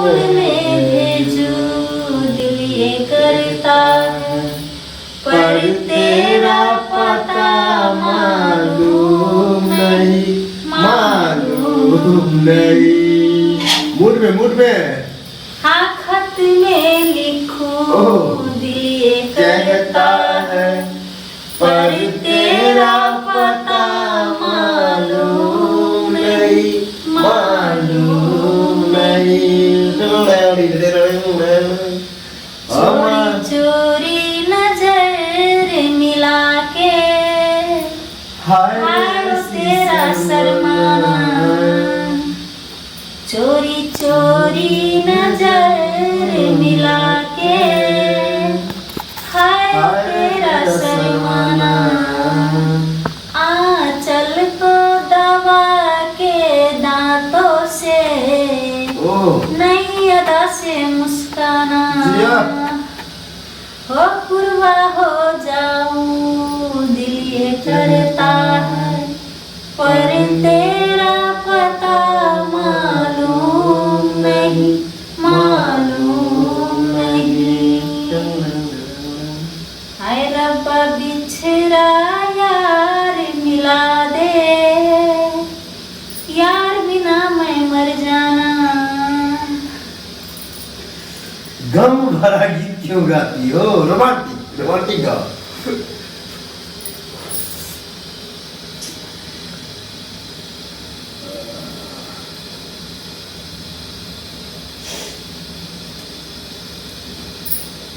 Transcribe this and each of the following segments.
फूल में भेजूं दिल ये करता है, पर तेरा पता मालूम नहीं, मालूम नहीं। मूड में हाँ खत में लिखूं दिल ये करता है, पर तेरा पता मालूम नहीं, मालूम नहीं। चोरी चोरी नजर मिला के हाय तेरा शर्माना, चोरी चोरी नजर मिला के हाय तेरा शर्माना, आंचल को दबा के दांतों से नई अदा से मुस्काना, हो कुर्बा हो जाऊं दिल ये करता है, पर तेरा पता मालूम नहीं, मालूम नहीं। हाय रब्बा बिछड़ा यार मिला दे, यार बिना मैं मर जाना। गम भरा गीत क्यों गाती हो? रोमांटिक रोमांटिक गाओ।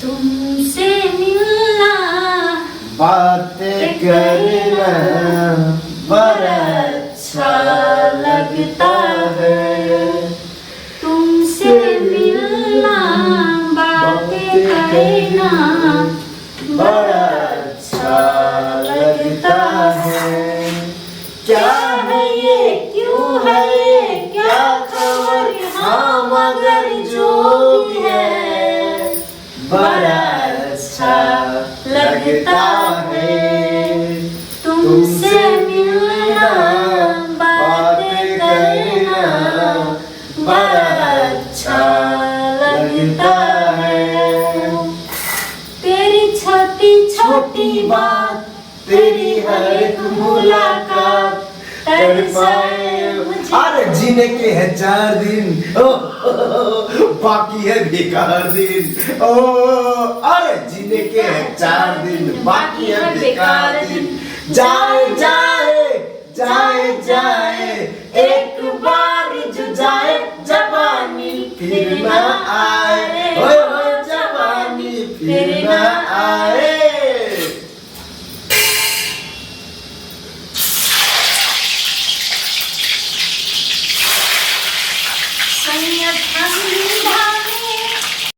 तुमसे मिलना बातें करना बड़ा अच्छा लगता है, तुमसे मिलना बातें करना बड़ा अच्छा लगता है। क्या है ये, क्यों है ये, क्या खबर, हाँ मगर जो भी है बड़ा अच्छा लगता है। तुमसे मिलना बातें करना बड़ा अच्छा लगता है। तेरी छोटी छोटी बात, तेरी हर एक मुलाकात तड़पाए मुझे। अरे जीने के है 4 दिन, बाकी है बेकार दिन। ओ अरे जीने के है 4 दिन, बाकी है बेकार दिन। जाए जाए जाए जाए एक बार जो जाए, जवानी फिर ना आए, ओए जवानी फिर ना आए। संयत